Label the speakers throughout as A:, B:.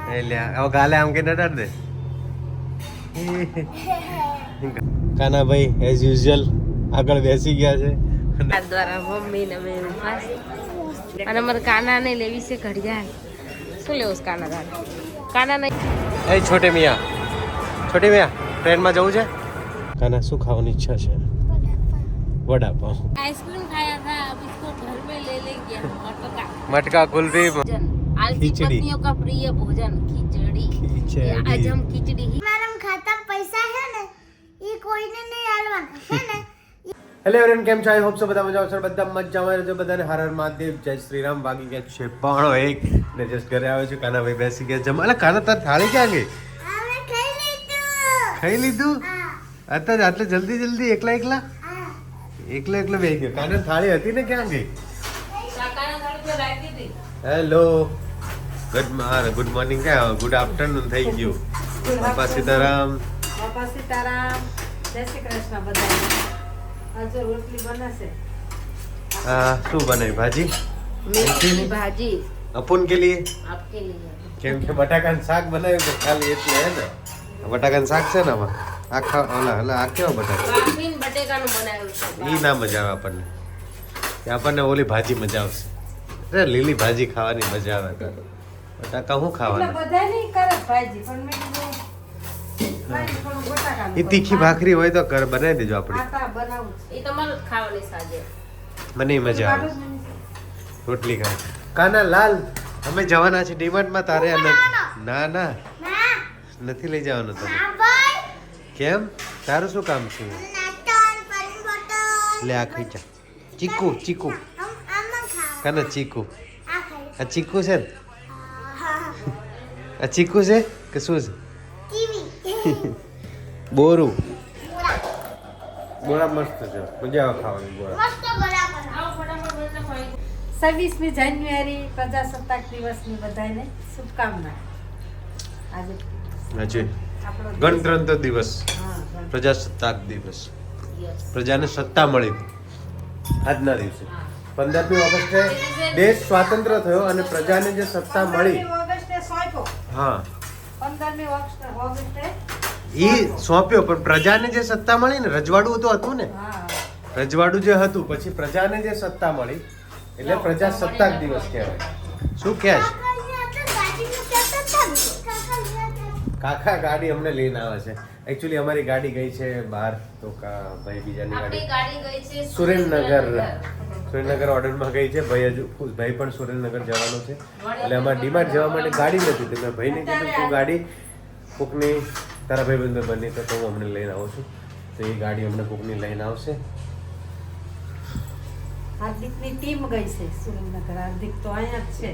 A: હવે ગાલે આમ કે નડાડ દે કાનાભાઈ એઝ યુઝ્યુઅલ આગળ બેસી ગયા છે
B: દ્વારા મમ્મી ને મેં અને અમારે કાના ને લેવી છે ઘડિયાળ શું લેવું છે કાના નહીં
A: એ છોટે મિયા ટ્રેનમાં જવું છે કાના શું ખાવાની ઈચ્છા છે વડાપાવ
B: आइसक्रीम खाया था अब इसको घर में ले लेंगे
A: मटका कुल्फी
B: आलसी पत्नियों का प्रिय भोजन खिचड़ी आज हम खिचड़ी ही
C: मैडम खाता पैसा है ने ये कोई ने नहीं आलवाना है ने
A: હેલો એવરીવન કેમ છો આઈ હોપ સો બધા મજા આવશે બધા મજામાં રહેજો બધાને હર હર મહાદેવ જય શ્રી રામ વાગી ગયા છે પાણો એક ને જસ્ટ ઘરે આવ્યો છું કાનાભાઈ બેસી ગયા જમવા અલા કાના તાર થાળી ક્યાં ગઈ
C: અમે ખાઈ
A: લીધું અત્યારે આટલે જલ્દી એકલા બેસી ગયો કાના થાળી હતી ને ક્યાં ગઈ hello good morning good afternoon થઈ ગયું બાપા સીતારામ
B: જય શ્રી કૃષ્ણ બધા આજે રોટલી બનાશે
A: શું બનાવી ભાજી
B: मेथी की भाजी
A: अपन के लिए
B: आपके लिए
A: કેમ કે બટાકાનું શાક બનાવ્યું તો ખાલી એટલે હે ને બટાકાનું શાક છે ને આમાં આખા ઓલા આ કેવો બટાકા
B: બાફીન બટેકાનું બનાવ્યું છે
A: ઈ ના મજા આવે આપણને આપણને ઓલી ભાજી મજા આવશે અરે લીલી ભાજી ખાવાની મજા આવે બટાકા શું ખાવાના
B: બધા નહીં કરે ભાજી પણ મેં કીધું
A: એ તીખી ભાખરી હોય તો કર બનાવી દેજો આપણે
B: એ તમારું ખાવાની સાજે
A: મને મજા આવે રોટલી ખાય કાના લાલ અમે જવાના છે ડીમાર્ટમાં તારે ના નથી લઈ જવાનું તમે કેમ તારું શું કામ છે લે આ ખાઈ જા ચીકુ કાના ચીકુ આ ચીકુ છે ને આ ચીકુ છે કે શું છે બોરું બોરા મસ્ત છે મજા આવે ખાવાની બોરા
D: 26મી જાન્યુઆરી પ્રજાસત્તાક દિવસની બધાને શુભકામના આજે
A: ગણતંત્ર દિવસ પ્રજાસત્તાક દિવસ પ્રજાને સત્તા મળી આજના દિવસે 15મી ઓગસ્ટે દેશ સ્વતંત્ર થયો અને પ્રજાને જે સત્તા મળી
D: ઓગસ્ટે સોંપ્યો
A: હા
D: 15મી ઓગસ્ટે
A: ઈ સોંપ્યો પણ પ્રજાને જે સત્તા મળી ને રજવાડું તો હતું ને રજવાડું જે હતું પછી પ્રજાને જે સત્તા મળી એટલે પ્રજાસત્તાક દિવસ કહેવાય શું કહે છે કાકા ગાડી અમને લઈને આવે છે એકચ્યુઅલી અમારી ગાડી ગઈ છે બહાર તો ભાઈ બીજાની ગાડી
B: ગઈ છે
A: સુરેન્દ્રનગર ઓર્ડરમાં ગઈ છે ભાઈ પણ સુરેન્દ્રનગર જવાનું છે એટલે અમારે ડીમાર્ટ જવા માટે ગાડી નથી તો મેં ભાઈને કીધું તું ગાડી કોકની તારા ભાઈ બંધ બની તો હું અમને લઈને આવું છું તો એ ગાડી અમને કોકની લઈને આવશે
D: હાર્દિકની ટીમ ગઈ છે સુરેન્દ્રનગર હાર્દિક તો અહીંયા જ છે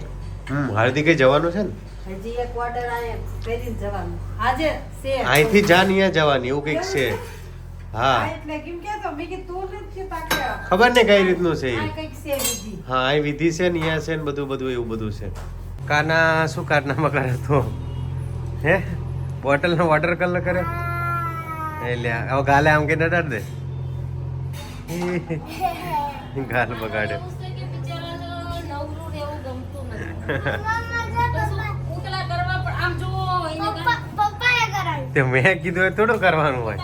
A: હાર્દિકે જવાનું છે ને
D: હજી એક ઓર્ડર અહીંયા કરીને જવાનું આજે છે
A: અહીંથી જા ને અહીંયા જવાની એવું કંઈક છે હા
D: એટલે કેમ કે તો મે કે તું નથી તાક્યા
A: ખબર ને કઈ રીતનું છે
D: આ કંઈક છે વિધિ
A: હા આ વિધિ છે ને અહીંયા છે ને બધું એવું બધું છે કાના શું કારનામાં કરે તો હે બોટલ નો વોટર કલર કરે લે હવે ગાલે આમ કે નડાડ દે ગાલ બગાડે તે મેં કીધું એ થોડું કરવાનું હોય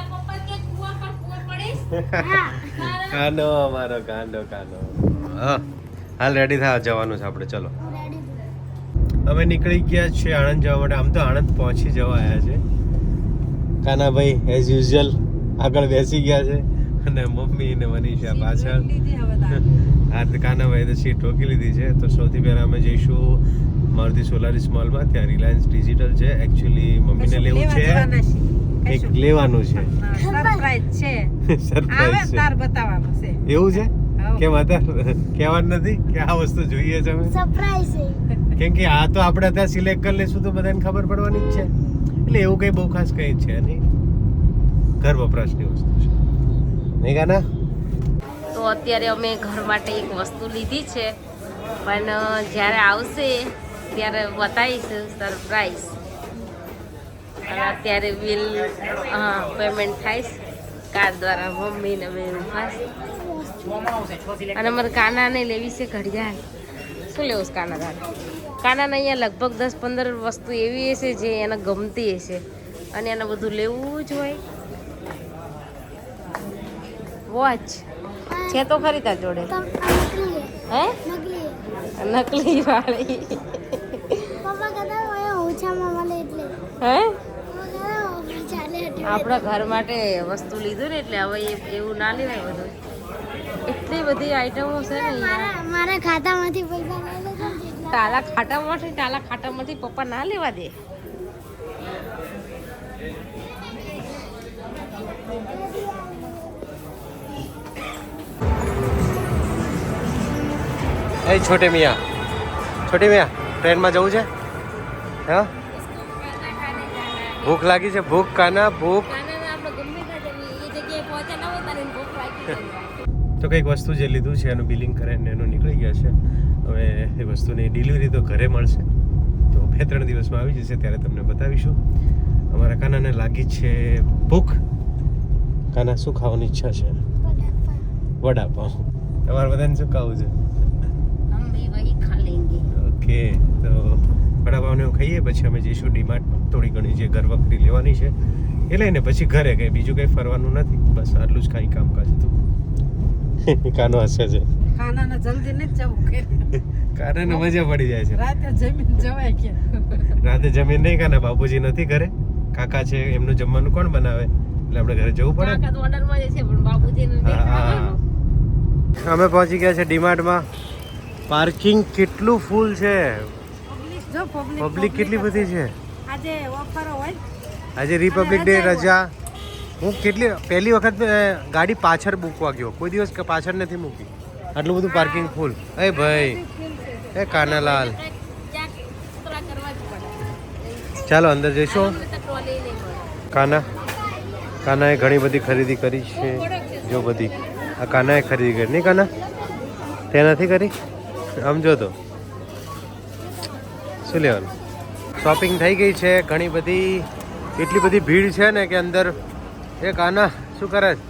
A: કાનો અમારો કાનો હાલ રેડી થવા જવાનું છે આપણે ચલો અમે નીકળી ગયા છીએ આણંદ જવા માટે આમ તો આણંદ પહોંચી જવા આવ્યા છે કાનાભાઈ એઝ યુઝ્યુઅલ આગળ બેસી ગયા છે અને મમ્મી ને મનીષા પાછળ આ કાનાભાઈ તો સીટ રોકી લીધી છે તો સૌથી પહેલા અમે જઈશું મારુતિ સોલારિસ મોલમાં ત્યાં રિલાયન્સ ડિજિટલ છે એકચ્યુઅલી મમ્મીને લેવું છે એક લેવાનું છે
D: સરપ્રાઈઝ છે આવે તાર બતાવવાનું છે
A: એવું છે કેમ અત્યારે કહેવાનું નથી કે આ વસ્તુ જોઈએ છે અમે
C: સરપ્રાઈઝ
A: કેમ કે આ તો આપણે અત્યારે સિલેક્ટ કરી લઈશું તો બધાને ખબર પડવાની જ છે એટલે એવું કંઈ બહુ ખાસ કંઈ છે નહીં ઘર વપરાશની વસ્તુ છે નહીં ગાના
B: તો અત્યારે અમે ઘર માટે એક વસ્તુ લીધી છે પણ જ્યારે આવશે ત્યારે બતાવીશું સરપ્રાઈઝ અને અત્યારે બિલ પેમેન્ટ થાય કાર્ડ દ્વારા મમ્મીને મેં અને અમારે કાનાને લેવી છે ઘડિયાળ શું લેવું છે કાના કાનાને અહીંયા લગભગ 10-15 વસ્તુ એવી હશે જે એને ગમતી હશે અને એને બધું લેવું જ હોય. વોચ છે તો ખરી તાર જોડે?
C: તમ નકલી
B: હે
C: નકલી
B: નકલી વાળી
C: પપ્પા કહેતા હોય ઓછામાં મળે એટલે
B: હે
C: પપ્પા કહેતા ચાલે એટલે
B: આપણા ઘર માટે વસ્તુ લીધું ને એટલે હવે એવું ના લેવાય બધું. એટલી બધી આઈટમો છે ને અહીંયા.
C: મારા ખાતામાંથી પૈસા લઈ લેજો જેટલા
B: ટાલા ખાટામાંથી પપ્પા ના લેવા દે.
A: એ છોટે મિયા ટ્રેનમાં જવું છે? હા, ભૂખ લાગી છે? ભૂખ કાના ભૂખ. તો કંઈક વસ્તુ જે લીધું છે એનું બિલિંગ કરીને એનું નીકળી ગયા છે. હવે એ વસ્તુની ડિલિવરી તો ઘરે મળશે, તો 2-3 દિવસમાં આવી જશે, ત્યારે તમને બતાવીશું. અમારા કાનાને લાગી છે ભૂખ. કાના શું ખાવાની ઈચ્છા છે? વડાપાઉં. તમારે બધાને શું ખાવું છે?
B: હમ ભી વહી ખા લેંગે.
A: ઓકે, તો વડાપાઉંને એવું ખાઈએ, પછી અમે જઈશું ડીમાર્ટમાં. થોડી ઘણી જે ઘર વખરી લેવાની છે એ લઈને પછી ઘરે, કંઈ બીજું કંઈ ફરવાનું નથી, બસ આટલું જ કાંઈ કામકાજ હતું. કાનો હસે છે.
D: ખાનાને જલ્દી નથી જવું કે
A: કાનાને મજા પડી જાય છે.
D: રાતે જમીન જવાય કે
A: રાતે જમીન નહીં, કાના બાપુજી નથી ઘરે, કાકા છે, એમનું જમવાનું કોણ બનાવે? એટલે આપણે ઘરે જવું પડે.
B: કાકા તો ઓર્ડરમાં જ છે પણ બાપુજીને નહીં ખાવાનું.
A: અમે પહોંચી ગયા છે ડીમાર્ટમાં. પાર્કિંગ કેટલું ફૂલ છે,
D: જો
A: પબ્લિક કેટલી બધી છે.
D: આજે ઓફરો હોય.
A: આજે રિપબ્લિક ડે રજા. હું પહેલી વખત ગાડી પાછળ મૂકવા ગયો, કોઈ દિવસ પાછળ નથી મૂકી. આટલું બધું પાર્કિંગ ફૂલ. એ ભાઈ, એ કાનાલાલ, ચાલો અંદર જઈશું. કાનાએ ઘણી બધી ખરીદી કરી છે. જો બધી આ કાનાએ ખરીદી કરી. નહીં કાના, તે નથી કરી? આમ જો તો શું લેવાનું? શોપિંગ થઈ ગઈ છે ઘણી બધી. એટલી બધી ભીડ છે ને કે અંદર. એ કાના શું કરે છે?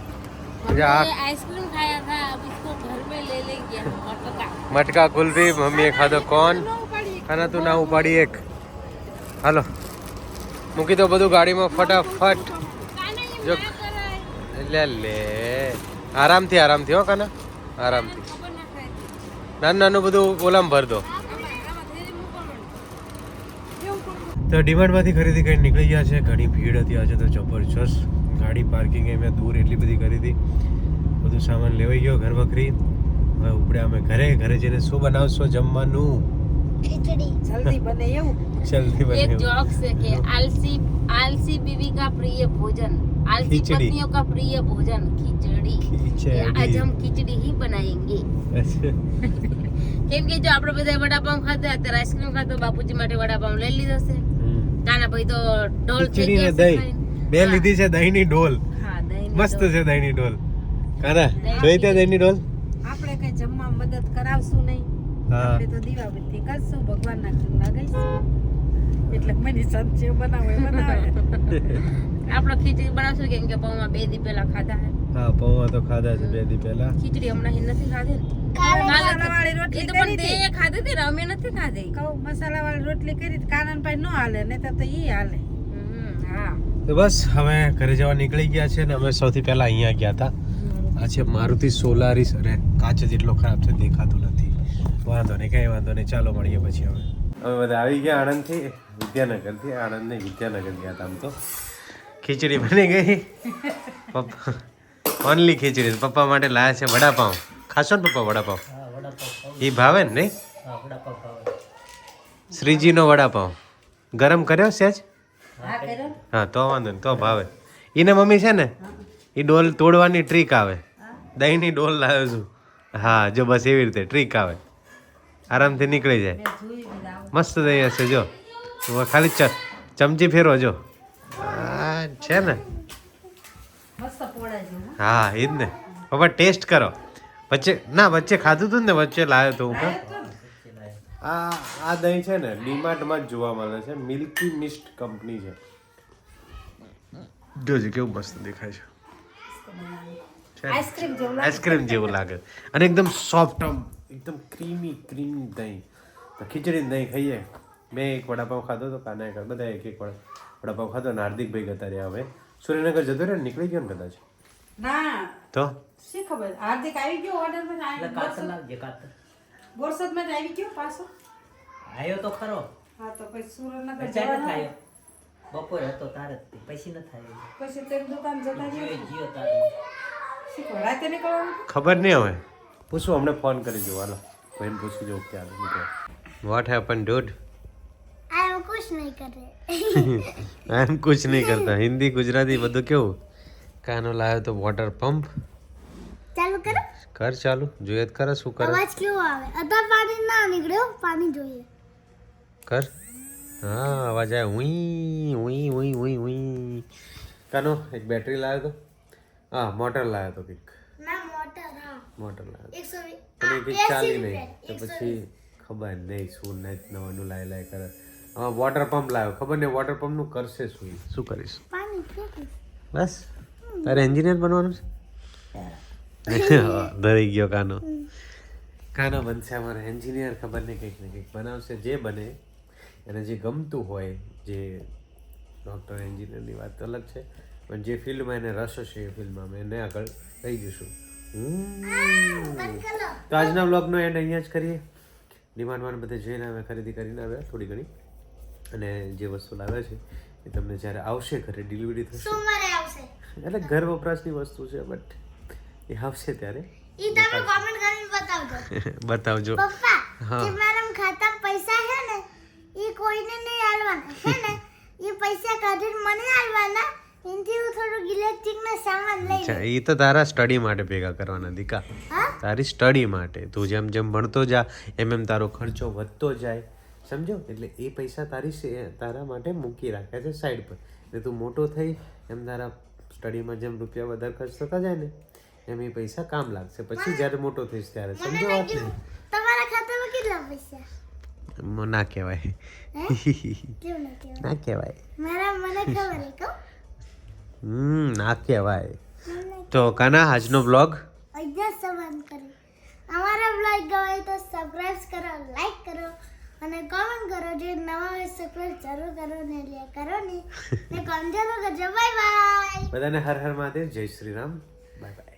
B: आइसक्रीम खाया था, अब इसको घर में ले लेंगे मटका.
A: મટકા કુલ્ફી મમ્મીએ ખાધો. કોણ? કાના તું ના ઉપાડી એક. હાલો મૂકી દો બધું ગાડીમાં ફટાફટ. જો લે આરામથી હો કાના, આરામથી. નાનું બધું ઓલામાં ભર દો. તો ડીમાર્ટમાંથી ખરીદી કરીને નીકળી ગયા છે. ઘણી ભીડ હતી આજે તો જબરજસ્ત. ગાડી પાર્કિંગ મેં દૂર એટલી બધી કરી હતી. બધું સામાન લેવાઈ ગયો ઘર વખરી. હવે ઉપડ્યા અમે ઘરે જઈને શું બનાવશો જમવાનું?
C: ખીચડી
D: જલ્દી બને એવું.
A: જલ્દી
B: एक
A: બને.
B: जोक से कि आलसी बीवी का प्रिय भोजन, आलसी
A: खिचड़ी।
B: पत्नियों का प्रिय भोजन खिचड़ी. आज हम खिचड़ी ही बनाएंगे. કેમ કે જો આપણે બધા વડાપાઉં ખાધા, અત્યારે આઈસ્ક્રીમ ખાધો, બાપુજી માટે વડાપાઉં લઈ લીધો છે. કાના ભાઈ તો ઢોલ થઈ
A: ખીચડી ને
B: ગયા છે
A: દહીં
B: ખાઈને.
A: બે લીધી છે. દહીંની ડોલ
B: હા, દહીં
A: મસ્ત છે. દહીંની ડોલ કાના જોઈ ત્યાં દહીંની ડોલ.
D: આપણે કઈ જમવા મદદ કરાવશું નહીં.
A: હા,
D: આપણે તો દીવાબત્તી કરશું, ભગવાનના ચૂલા ગઈશું. એટલે મને સંચે બનાવે.
B: આપણે ખીચડી બનાવશું કેમ કે પૌવા 2 દી પહેલા ખાધા હે.
A: હા, પૌવા તો ખાધા છે 2 દી પહેલા.
B: ખીચડી હમણાં હી નથી ખાધી ને.
D: મસાલાવાળી
B: એ
D: રોટલી
B: તો
D: કરી
B: પણ
D: હતી.
B: તે ખાધી હતી ને, અમે નથી ખાધી.
D: કહું મસાલાવાળી રોટલી કરી કાનન ભાઈ નો હાલે, નહીં તો ઈ હાલે.
B: હા,
A: તો બસ હવે ઘરે જવા નીકળી ગયા છે ને અમે સૌથી પહેલા અહીંયા ગયા હતા. આ છે મારુતિ સોલારીસ. અને કાચ જેટલો ખરાબ છે દેખાતું નથી. વાંધો નહીં, કઈ વાંધો નહીં. ચાલો મળીએ પછી. હવે બધા આવી ગયા આણંદથી, વિદ્યાનગરથી. આણંદ નહીં, વિદ્યાનગર ગયા હતા. આમ તો ખીચડી બની ગઈ. પપ્પા ઓનલી ખીચડી. પપ્પા માટે લાયા છે વડાપાઉં. ખાશો ને પપ્પા વડાપાઉં? એ ભાવે ને? નહીં, શ્રીજીનો વડાપાઉં ગરમ કર્યો સહેજ. હા, તો વાંધો નહીં, તો ભાવે. એને મમ્મી છે ને એ ડોલ તોડવાની ટ્રીક આવે. દહીંની ડોલ લાવ્યો છું. હા, જો બસ એવી રીતે ટ્રીક આવે, આરામથી નીકળી જાય. મસ્ત દહીં હશે. જો ખાલી ચમચી ફેરવો. જો આ છે ને.
D: મસ્ત પોળાય છે.
A: હા, એ જ ને. પપ્પા ટેસ્ટ કરો. વચ્ચે ખાધું હતું ને, વચ્ચે લાવ્યો તો હું. આ દહીં છે ને ડીમાર્ટમાં જ જોવા મળે છે. મિલ્કી મિસ્ટ કંપની છે. જોજો કેવું મસ્ત દેખાય છે.
D: આઈસ્ક્રીમ જેવું લાગે.
A: આઈસ્ક્રીમ જેવું લાગે અને એકદમ સોફ્ટ, એકદમ ક્રીમી દહીં. તો ખીચડી જ નહીં ખાઈએ. મેં એક વડાપાવ ખાધો તો કાના એક બધા એક વડાપાવ ખાધો ને હાર્દિકભાઈ ગતા રહ્યા. હવે સુરેન્દ્રનગર જતો રહ્યો ને, નીકળી ગયો ને કદાચ.
D: ના
A: તો
D: શી ખબર હાર્દિક આવી ગયો ઓર્ડર માં
E: એટલે કાતર લાવજે કાતર.
D: બોરસદ માં આવી ગયો પાછો.
E: આવ્યો તો ખરો.
D: હા તો પછી સુરેન્દ્રનગર
E: અચાનક
D: જવાના
E: આવ્યો. બપોર હતો તારે જ તે. પછી નથી આવ્યો.
D: પછી તેમ દુકાન જતા
E: જીવે
D: રહ્યા
E: જીઓ તારે.
D: શી ખબર રાતે નીકળવાનું
A: ખબર નહીં હવે. પૂછું હમણાં ફોન કરી જો. હાલો કોઈને પૂછી જો ક્યારે નીકળે. What happen dude?
C: I am कुछ नहीं कर रहे
A: આઈ એમ કુછ નહીં કરતા. હિન્દી ગુજરાતી બધું કેવું. કાનો લાવ્યો તો વોટર પંપ.
C: चालू करो
A: કર ચાલુ. જોઈએ જ ખરા શું કરે.
C: अवाज क्यों आवे अदा पानी ना निकले पानी જોઈએ
A: કર. હા અવાજ આવે. ઉઈ ઉઈ ઉઈ ઉઈ ઉઈ. કાનો એક બેટરી લાવ્યો તો. હા મોટર લાવ્યો તો કંઈક.
C: ના મોટર હા
A: મોટર લાવ્યો
C: 120
A: અને કંઈક ચાલી નહીં તો પછી ખબર નહીં શું નહીં નવાનું લાય કરે. હા વોટર પંપ લાવ્યો. ખબર નહીં વોટર પંપનું કરશે શું ઈ. શું કરીશ?
C: પાણી ફેંકી
A: બસ તારે એન્જિનિયર બનવાનું છે. ડરી ગયો કાનો. કાનો બનશે અમારે એન્જિનિયર. ખબર નહીં કંઈક ને કંઈક બનાવશે. જે બને એને જે ગમતું હોય. જે ડૉક્ટર એન્જિનિયરની વાત અલગ છે પણ જે ફિલ્ડમાં એને રસ હશે એ ફિલ્ડમાં અમે એને આગળ લઈ જઈશું. તો આજના બ્લોગનો એન્ડ અહીંયા જ કરીએ. ડિમાન્ડમાં બધે જઈને અમે ખરીદી કરીને આવ્યા થોડી ઘણી. અને જે વસ્તુ લાવ્યા છે એ તમને જ્યારે આવશે ઘરે ડિલિવરી થશે
C: સોમવારે આવશે
A: એટલે ઘર વપરાશની વસ્તુ છે બટ એ આવશે ત્યારે
C: ઈ તમે કોમેન્ટ કરીને બતાવજો
A: બતાવજો.
C: પપ્પા
A: હા.
C: કે મારા ખાતામાં પૈસા હે ને ઈ કોઈને નહીં આલવાના હે ને ઈ પૈસા કાઢીને મને આલવાના એનથી હું થોડું ઇલેક્ટ્રિકનો સામાન લઈ
A: અચ્છા
C: લઉં
A: એ તો તારા સ્ટડી માટે ભેગા કરવાના દીકા.
C: હા
A: તારી સ્ટડી માટે. તું જેમ જેમ ભણતો જા એમ એમ તારો ખર્ચો વધતો જાય. સમજો એટલે એ પૈસા તારા માટે મૂકી રાખ્યા છે સાઈડ પર. એટલે તું મોટો થઈ એમ તારા સ્ટડીમાં જેમ રૂપિયા વધારે ખર્ચ થતા જાય ને એમ એ પૈસા કામ લાગશે પછી જ્યારે મોટો થઈશ ત્યારે. સમજો વાત ને?
C: તમારા ખાતામાં કેટલા પૈસા
A: ના કહેવાય.
C: કેવું ના કહેવાય
A: ના કહેવાય.
C: મને ખબર હે કહું
A: ના કહેવાય. તો કાના આજનો બ્લોગ
C: અહીંયા સંવાદ કરી અમારા બ્લોગ ગમે તો સબસ્ક્રાઇબ કરો લાઈક કરો અને કોમેન્ટ કરો. જે નવા હોય સબસ્ક્રાઇબ જરૂર કરો ને લે કરો ને કોમેન્ટ જરૂર કરજો. બાય બાય
A: બધાને હર હર મહાદેવ. જય શ્રી રામ. Bye bye.